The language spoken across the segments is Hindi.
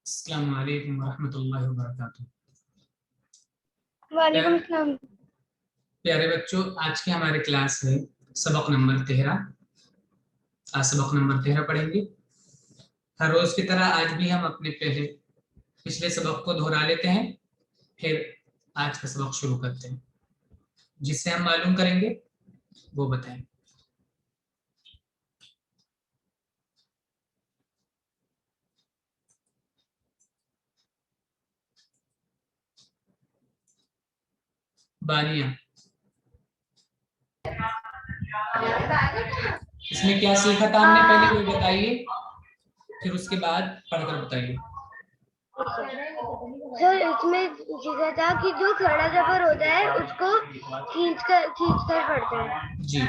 अस्सलामु अलैकुम वरहमतुल्लाहि वबरकातुहू। वालेकुम सलाम। प्यारे बच्चों, आज की हमारी क्लास है सबक नंबर 13। आज सबक नंबर 13 पढ़ेंगे। हर रोज की तरह आज भी हम अपने पिछले सबक को दोहरा लेते हैं, फिर आज का सबक शुरू करते हैं। जिससे हम मालूम करेंगे वो बताएं। बानिया, इसमें क्या सीखा था हमने, पहले वो बताइए, फिर उसके बाद पढ़कर बताइए। सर इसमें सीखा था कि जो खड़ा जबर होता है उसको खींच कर पढ़ते हैं। जी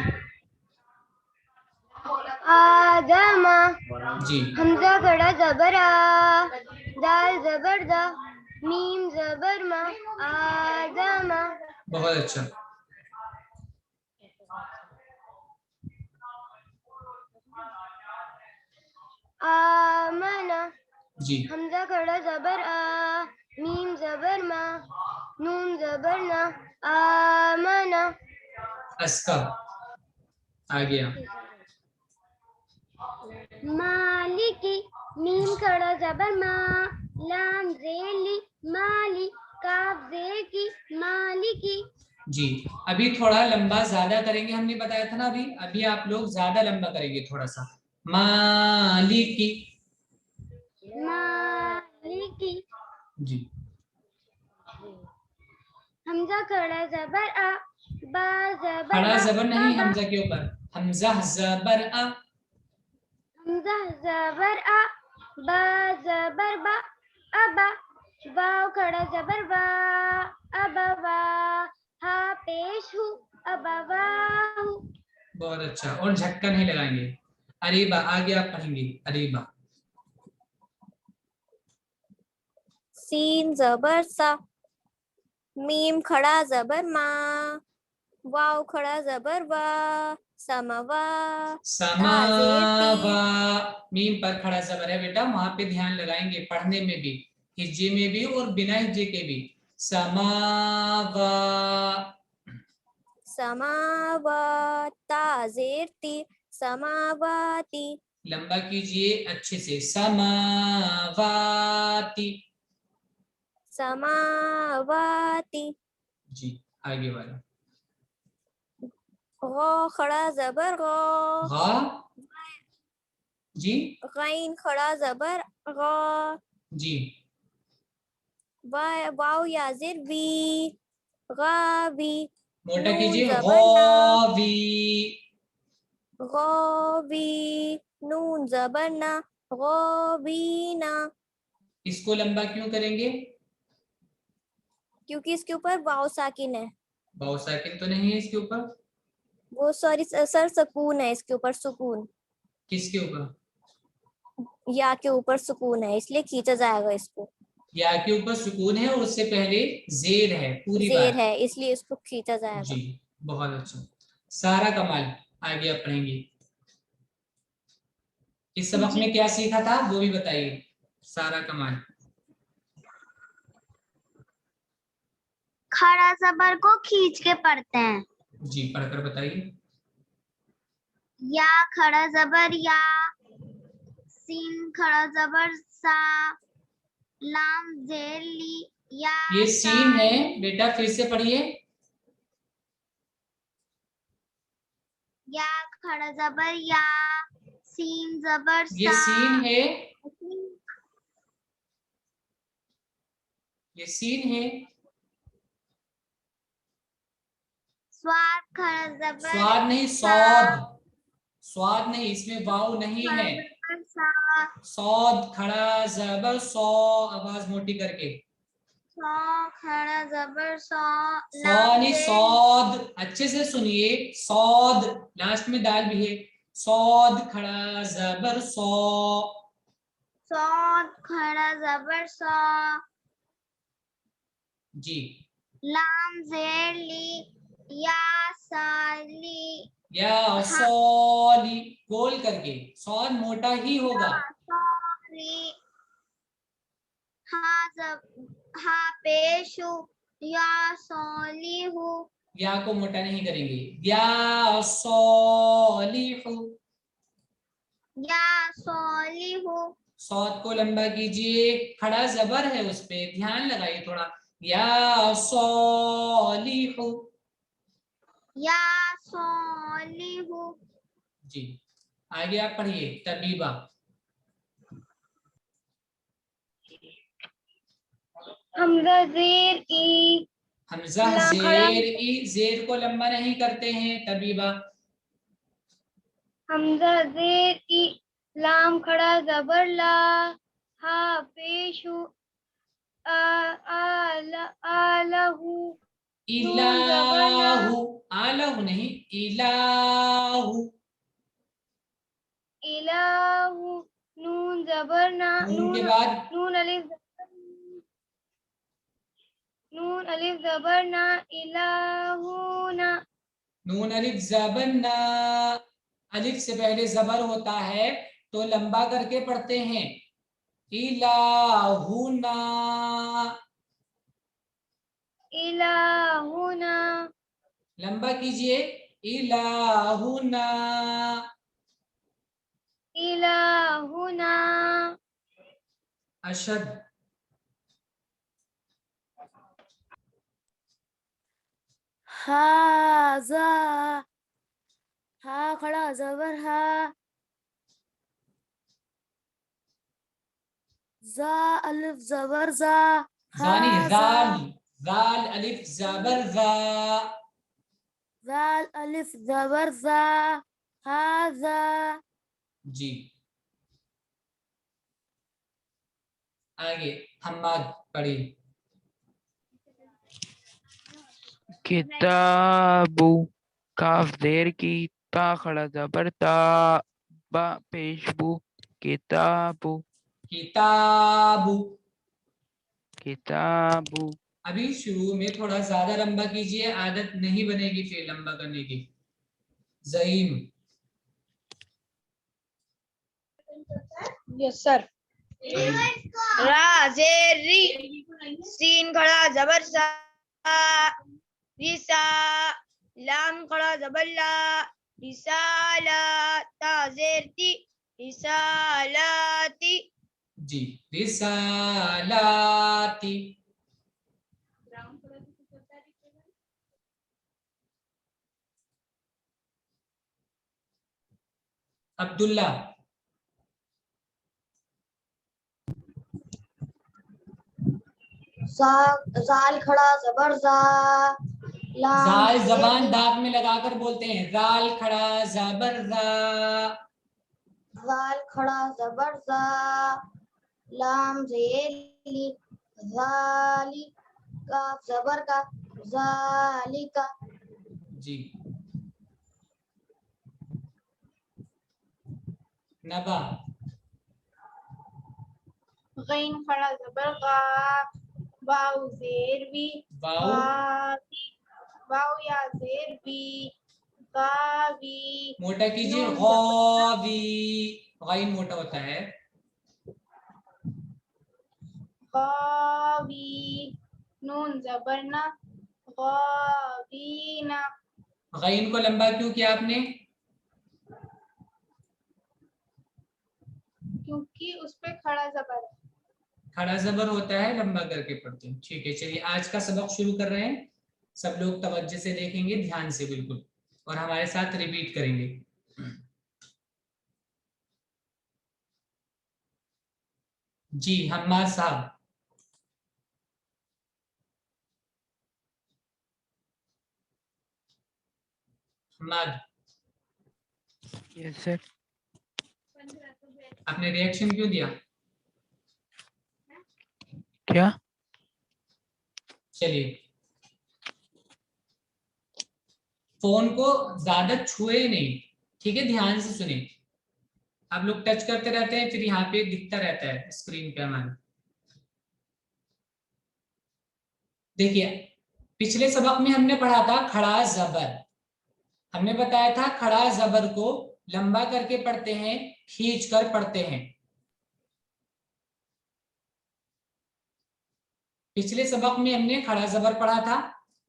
आदमा, जी हमजा खड़ा जबर आ, दाल जबर दा, मीम जबर मा, आदमा। बहुत अच्छा। आमना, जी हमजा खड़ा जबर आ, मीम जबर मा, नून जबर ना, आमना। अस्का आ गया। मालिकी, मीम खड़ा जबर मा, लाम जेली, माली, काफ जे की, मालिकी। जी अभी थोड़ा लंबा ज्यादा करेंगे, हमने बताया था ना। अभी अभी आप लोग ज्यादा लंबा करेंगे थोड़ा सा। मालिकी। मालिकी, जी हमजा खड़ा जबर आ, बा जबर खड़ा बा, जबर नहीं, बाबा। हमजा के ऊपर हमजा जबर अ। हमजा जबर आ, बा जबर बा, अबा। वाव खड़ा जबर वा, अबवा। हा पेश हूँ, अबवाहू। बहुत अच्छा। और झटका नहीं लगाएंगे। अरीबा, आगे आप पढ़ेंगे। अरीबा, सीन जबर सा, मीम खड़ा जबर मा, वाव खड़ा जबर वा, समवा, समावा। मीम पर खड़ा जबर है बेटा, वहां पे ध्यान लगाएंगे, पढ़ने में भी, हिज्जे में भी और बिना हिज्जे के भी। समावा। समावाता जेरती, समावाती। लंबा कीजिए अच्छे से। समावाती। समावाती। जी आगे वाला। गौ खड़ा जबर गौ, गा। जी गैन खड़ा जबर गौ, जी वाव याजिर वी, गावी। मोटा नून कीजिए। जबर ना, गौवी। गौवी, नून जबर ना, गौबीना। इसको लंबा क्यों करेंगे? क्योंकि इसके ऊपर वाव साकिन है। वाव साकिन तो नहीं है इसके ऊपर। वो सॉरी सर, सुकून है इसके ऊपर, सुकून। किसके ऊपर? या के ऊपर सुकून है, इसलिए खींचा जाएगा इसको। या के ऊपर सुकून है और उससे पहले जेर है पूरी जेर बात। है, इसलिए इसको खींचा जी जाएगा। बहुत अच्छा। सारा कमाल, आगे आप पढ़ेंगे। इस सबक में क्या सीखा था वो भी बताइए। सारा कमाल। खड़ा जबर को खींच के पढ़ते हैं। जी पढ़कर बताइए। या खड़ा जबर या, सीन खड़ा जबर सा, लाम जेर ली, या ये सीन है बेटा, फिर से पढ़िए। या खड़ा जबर या, सीन जबर ये सा। सीन है, ये सीन है। स्वाद खड़ा जबर स्वाद नहीं, सा, सौद। स्वाद नहीं, इसमें वाव नहीं खड़ा है। जबर सा, सौद खड़ा जबर सौ, आवाज मोटी करके। सौ खड़ा जबर सौ, सौ लाम नहीं, जेर ली, सौद। अच्छे से सुनिए, सौद लास्ट में दाल भी है। सौद खड़ा जबर सौ। सौद खड़ा जबर सौ, जी लाम जेर ली, या साली। या सौली गोल करके, सौद मोटा ही होगा। सॉरी, हा पेशु या सॉलिहु। या को मोटा नहीं करेंगे, या सॉलिहु। या सॉलिहु। सौत को लंबा कीजिए, खड़ा जबर है उस पे, ध्यान लगाइए थोड़ा। या सॉलिहु। या सॉलिहु। जी, आगे आप पढ़िए। तबीबा। हमजा जेर ई। हमजा ला खड़ा। जेर ई, जेर को लंबा नहीं करते हैं तबीबा। हमजा जेर ई, लाम खड़ा जबर ला, हा पेशु आलहू, नून जबर ना, इलाहु, आलहु नहीं, इलाहु। इलाहू, नून जबर ना, नून के बाद नून अलिफ जबर ना, इलाहूना। नून अलिफ जबर ना, अलिफ से पहले जबर होता है तो लंबा करके पढ़ते हैं। इलाहुना। इलाहुना। लंबा कीजिए, इलाहुना। इलाहुना। अशद। हाजा, हा खड़ा जबर हा, जा अलिफ जबर जा, जानी हाजा, जाल, जाल अलिफ जबर जा। जाल अलिफ जबर जा, हाजा। जी, आगे हम्माद पढ़िए। किताबु, काफ देर की, ता खड़ा जबर ता, बा पेशबु, किताबु। किताबु। किताबु। अभी शुरू में थोड़ा ज्यादा लंबा कीजिए, आदत नहीं बनेगी फिर लंबा करने की। ज़ईम। Yes sir. रा जेर री, सीन खड़ा जबर सा, रिसा, लाम खड़ा जबर ला, रिसाला, ता जेर ती, रिसालाती। जी, रिसालाती। अब्दुल्ला। जाल खड़ा जबर जा, लाम जाल जेर जबान री, दांत में लगाकर बोलते हैं, जाल खड़ा जबर जा। जाल खड़ा जबर जा, लाम जेर ली, जाली, काफ जबर का, जालिका। जी, नबा। गैन खड़ा जबर का, वाव जेर भी, वाव। वाव या जेर भी, गावी। मोटा कीजिए, नून गौवी। गैन मोटा होता है। गावी, नून जबरना, गावीना। गैन को लंबा क्यों किया आपने? क्योंकि उस पे खड़ा जबर है। खड़ा जबर होता है, लंबा करके पढ़ते हैं। ठीक है, चलिए आज का सबक शुरू कर रहे हैं। सब लोग तवज्जो से देखेंगे, ध्यान से बिल्कुल, और हमारे साथ रिपीट करेंगे। जी, हम्माद साहब। Hammad, yes sir. आपने रिएक्शन क्यों दिया? क्या? चलिए, फोन को ज्यादा छुए नहीं, ठीक है, ध्यान से सुने। आप लोग टच करते रहते हैं, फिर यहाँ पे दिखता रहता है स्क्रीन पे हमारे। देखिए, पिछले सबक में हमने पढ़ा था खड़ा जबर। हमने बताया था खड़ा जबर को लंबा करके पढ़ते हैं, खींच कर पढ़ते हैं। पिछले सबक में हमने खड़ा जबर पढ़ा था।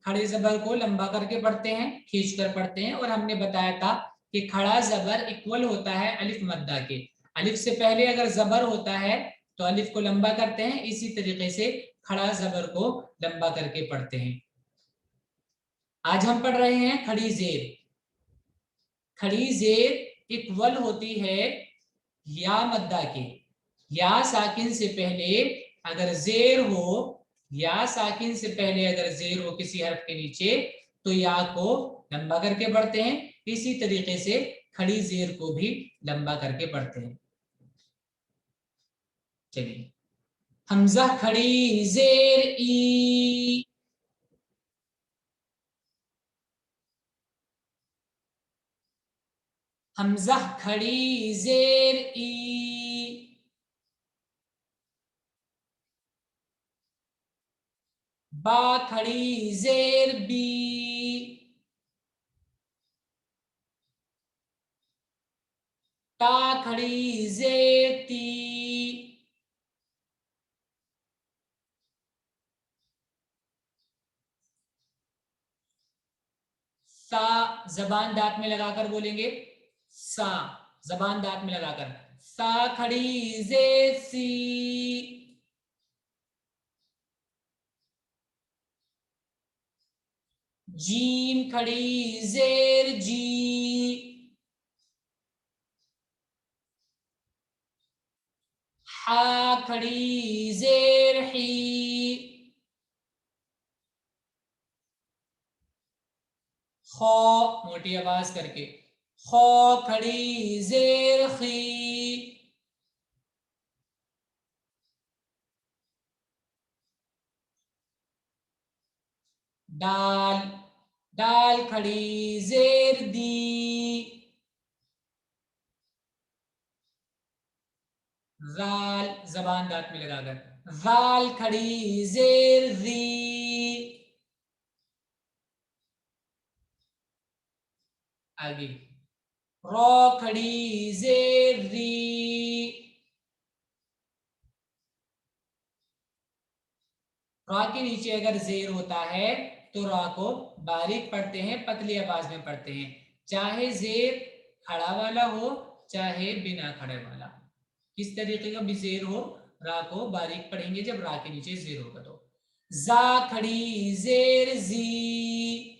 खड़े जबर को लंबा करके पढ़ते हैं, खींच कर पढ़ते हैं, और हमने बताया था कि खड़ा जबर इक्वल होता है अलिफ मद्दा के। अलिफ से पहले अगर जबर होता है तो अलिफ को लंबा करते हैं, इसी तरीके से खड़ा जबर को लंबा करके पढ़ते हैं। आज हम पढ़ रहे हैं खड़ी जेर। खड़ी जेर इक्वल होती है या मद्दा के। या साकिन से पहले अगर जेर हो, या साकिन से पहले अगर जेर हो किसी हर्फ के नीचे, तो या को लंबा करके पढ़ते हैं। इसी तरीके से खड़ी जेर को भी लंबा करके पढ़ते हैं। चलिए, हमजा खड़ी जेर ई। हमजा खड़ी जेर ई। बा खड़ी जेर बी। ता खड़ी जेर ती। सा जबान दांत में लगाकर बोलेंगे, सा जबान दांत में लगाकर। सा खड़ी जेर सी। जीम खड़ी जेर जी। हा खड़ी जेर ही। खौ मोटी आवाज करके, खौ खड़ी जेर खी। दाल, दाल खड़ी जेर दी। जाल जबान दांत में लगाकर, जाल खड़ी जेर जी। आगे, रौ खड़ी जेर री। रा के नीचे अगर जेर होता है तो रा को बारीक पढ़ते हैं, पतली आवाज में पढ़ते हैं, चाहे जेर खड़ा वाला हो चाहे बिना खड़े वाला। किस तरीके का भी जेर हो, रा को बारीक पढ़ेंगे जब रा के नीचे जेर होगा तो। जा खड़ी जेर जी।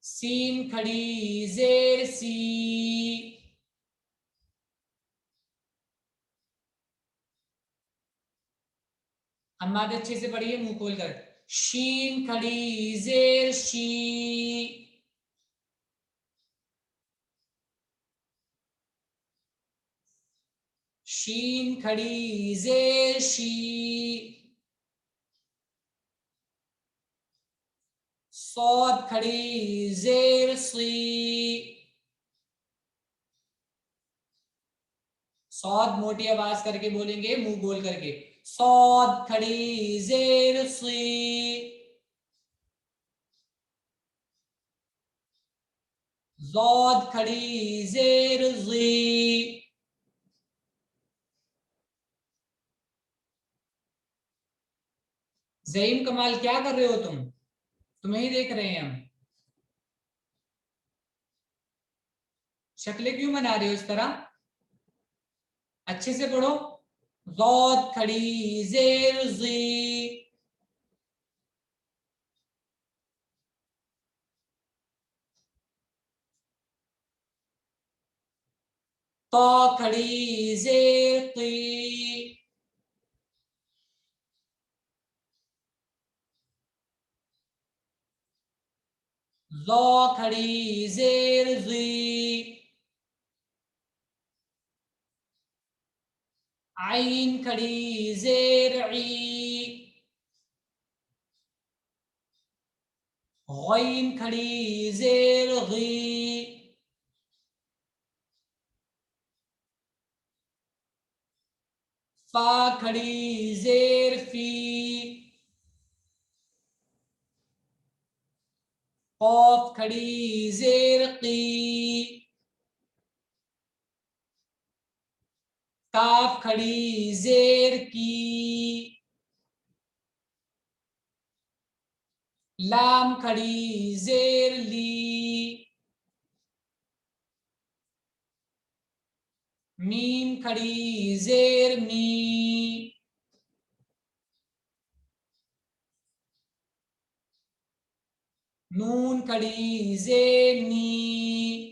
सीन खड़ी जेर सी। अम्माद अच्छे से पढ़िए मुंह खोल कर। शीन खड़ी जेर शी। शीन खड़ी जेर शी। सौद खड़ी जेर सी। सौद मोटी आवाज करके बोलेंगे, मुंह गोल करके। सौद खड़ी जेर सी। ज़ौद खड़ी जेर ज़ी। ज़ईम कमाल क्या कर रहे हो तुम? तुम्हें ही देख रहे हैं हम। शक्लें क्यों बना रहे हो इस तरह? अच्छे से पढ़ो। ज़ौद खड़ी जेर ज़ी। तो खड़ी जेर ती। ज़ो खड़ी जेर ज़ी। आइन खड़ी जेर ई। गईन खड़ी जेर गी। फा खड़ी जेर फी। कौफ खड़ी जेर की। काफ खड़ी जेर की, लाम खड़ी जेर ली, मीम खड़ी जेर मी, नून खड़ी जेर नी,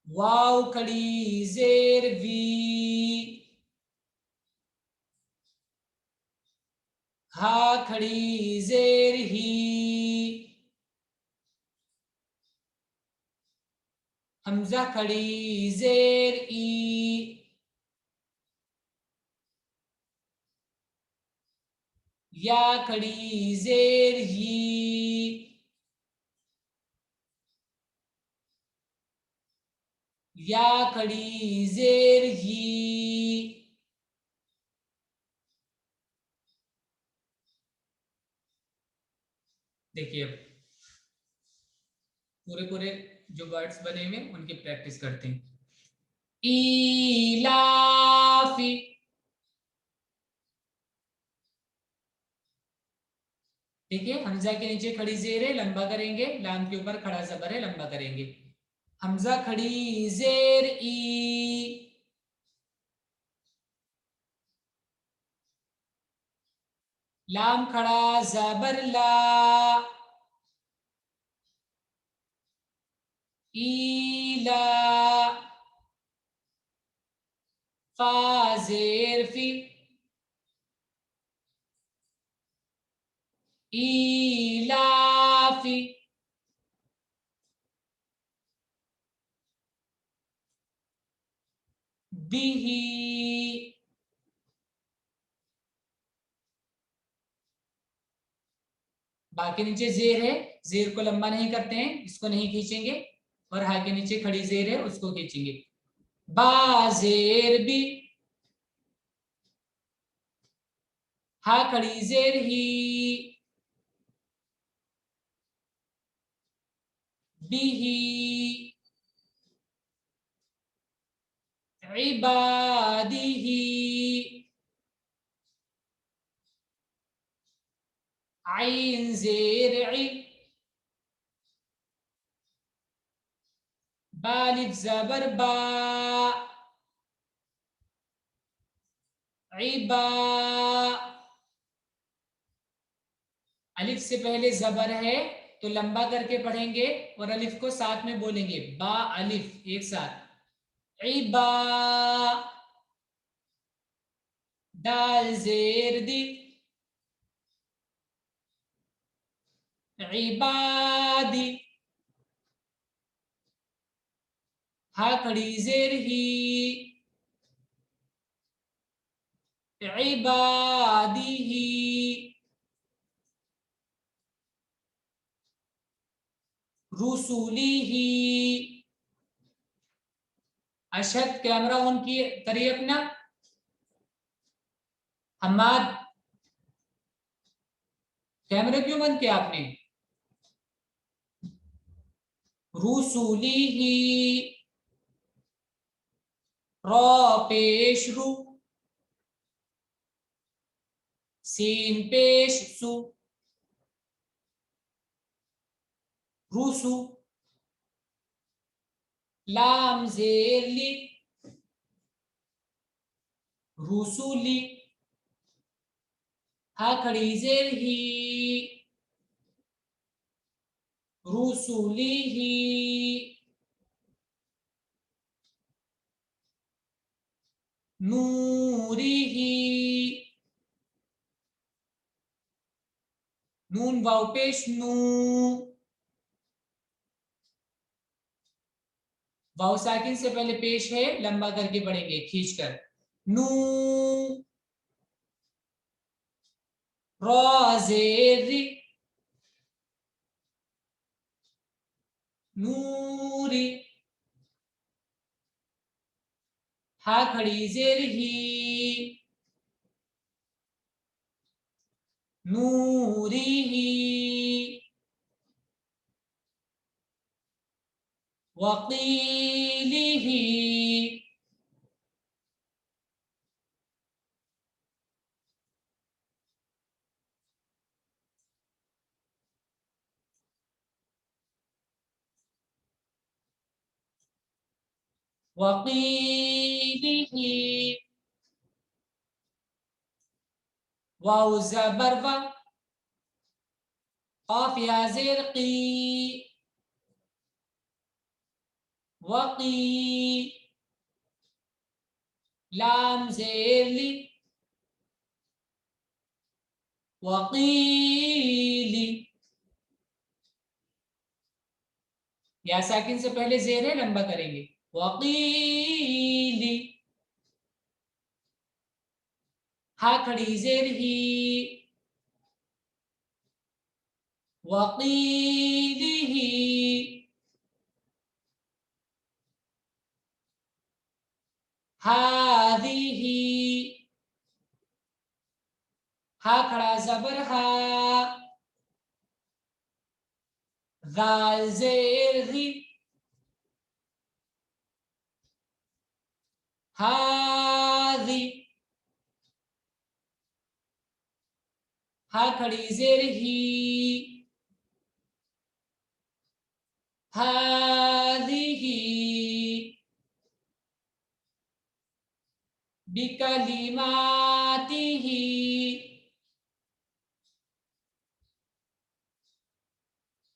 वाव खड़ी जेर वी, हा खड़ी जेर ही, हमजा खड़ी जेर ई, या खड़ी जेर ही, या खड़ी जेर ही, देखिए अब पूरे पूरे जो वर्ड्स बने हुए उनकी प्रैक्टिस करते हैं। ईलाफी, ठीक है, हमजा के नीचे खड़ी जेर है, लंबा करेंगे, लाम के ऊपर खड़ा जबर है, लंबा करेंगे। हमजा खड़ी जेर ई, लाम खड़ा जबर ला, ईला, फा जेर फी, ईलाफी, बिही, बाकी नीचे जेर है, जेर को लंबा नहीं करते हैं, इसको नहीं खींचेंगे, और हा के नीचे खड़ी जेर है उसको खींचेंगे। बा जेर बी, हा खड़ी जेर ही, बिही, इबादिही, आइन जेर ई, बालिफ जबर बा, इबा, अलिफ से पहले जबर है तो लंबा करके पढ़ेंगे और अलिफ को साथ में बोलेंगे, बा अलिफ एक साथ। इबा, दाल जेर दी, इबादी, हा खड़ी जेर ही, इबादिही, रुसूलिही। अशद कैमरा ऑन करिए अपना। हम्माद कैमरा क्यों बंद किया आपने? रुसूलिही, रॉ पेश रू, सीन पेश सु, रुसु, लाम जेर ली, रुसूली, हा खड़ी जेर ही, रुसूली ही, 'नूरिही, नून वाव पेश नू, वाव साकिन से पहले पेश है, लंबा करके पढ़ेंगे खींचकर। नू, रॉ जेर री, नूरी, हा खड़ी जेर ही, नूरी ही, वक़ीलिही वक़ीलिही वाउ ज़बर व क़ाफ या ज़ेर क़ी वक़ी लाम ज़ेर ली वक़ीली या साकिन से पहले ज़ेर है, लंबा करेंगे वक़ीली हा खड़ी ज़ेर ही वक़ीलिही हादिही हा खड़ा ज़बर हा ज़ाल ज़ेर ज़ी हाज़ी हा खड़ी ज़ेर ही हाज़िही बिकलिमातिही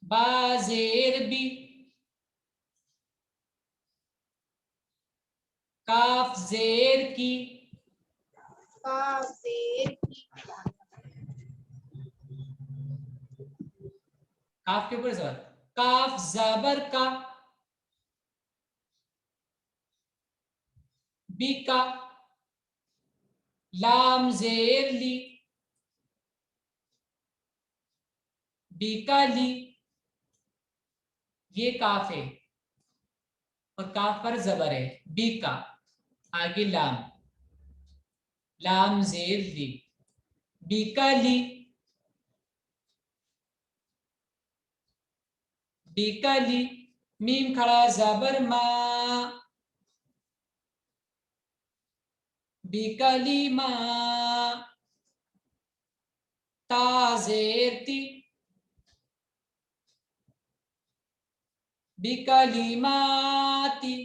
बाज़ेर बी काफ ज़ेर की काफ के ऊपर ज़बर काफ ज़बर का बिका लाम ज़ेर ली बिकली ये काफ है और काफ पर ज़बर है बिका आगे लाम लाम ज़ेर ली बिकली बिकली मीम खड़ा ज़बर मा बिकलिमा ता ज़ेर ती बिकलिमाती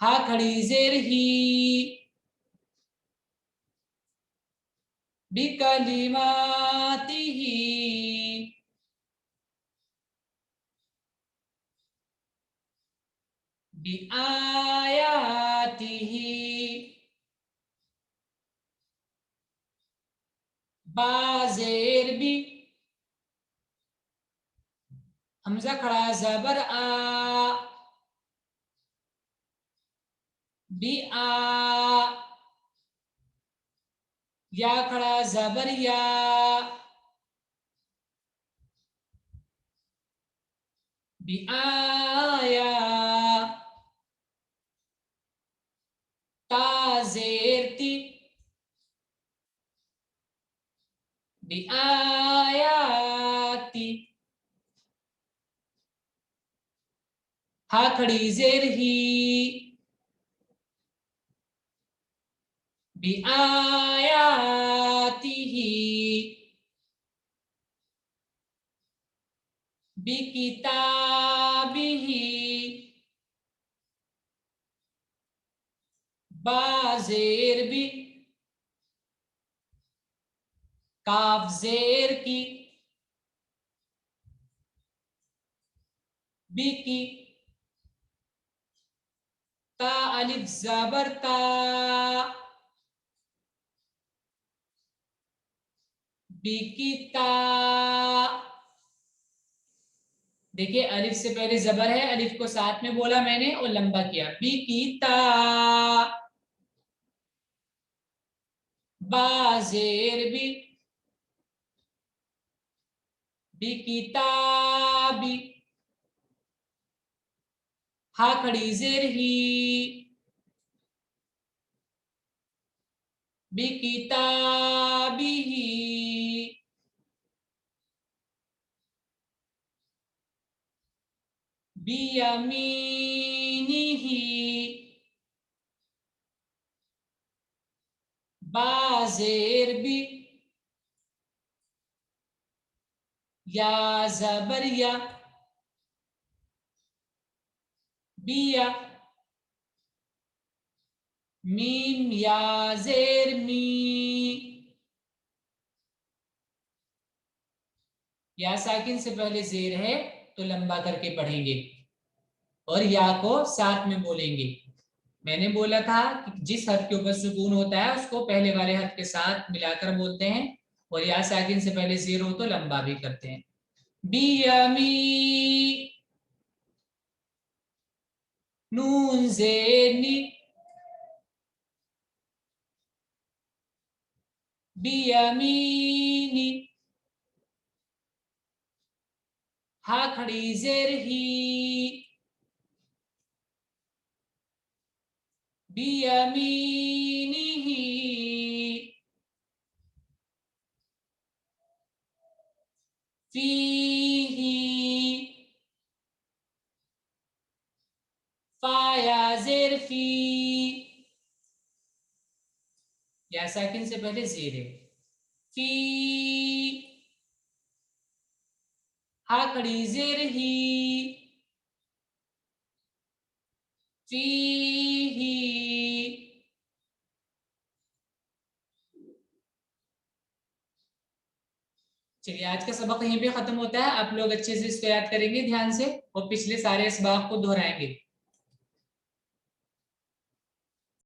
हा खड़ी ज़ेर ही बिकलिमातिही बिआयातिही बाज़ेर बी हमजा खड़ा ज़बर आ बिआ या खड़ा ज़बर या बिआया ता ज़ेर ती बिआयाती हा खड़ी ज़ेर ही बिआयातिही बिकिताबिही बाज़ेर बी काफ ज़ेर की बिकी ता अलिफ ज़बर ता बिकिता देखिए अलिफ से पहले ज़बर है, अलिफ को साथ में बोला मैंने और लंबा किया बिकिता बाज़ेर बी बिकिताबी हा खड़ी ज़ेर ही बिकिताबिही बियमीनिही, बा ज़ेर बी, या ज़बर या, बिया, मीम या ज़ेर मी, या साकिन से पहले ज़ेर है तो लंबा करके पढ़ेंगे और या को साथ में बोलेंगे। मैंने बोला था कि जिस हर्फ के ऊपर सुकून होता है उसको पहले वाले हर्फ के साथ मिलाकर बोलते हैं और या साकिन से पहले ज़ेर हो तो लंबा भी करते हैं। बियमी, नून ज़ेनी, बियमीनी, हा खड़ी ज़ेर ही, बियमीनिही, फीही, फा या ज़ेर फी, या साकिन से पहले ज़ेर है, फी, हा खड़ी ज़ेर ही, फीही। चलिए आज का सबक यहीं पे खत्म होता है। आप लोग अच्छे से इसको याद करेंगे ध्यान से और पिछले सारे इसबाक को दोहराएंगे।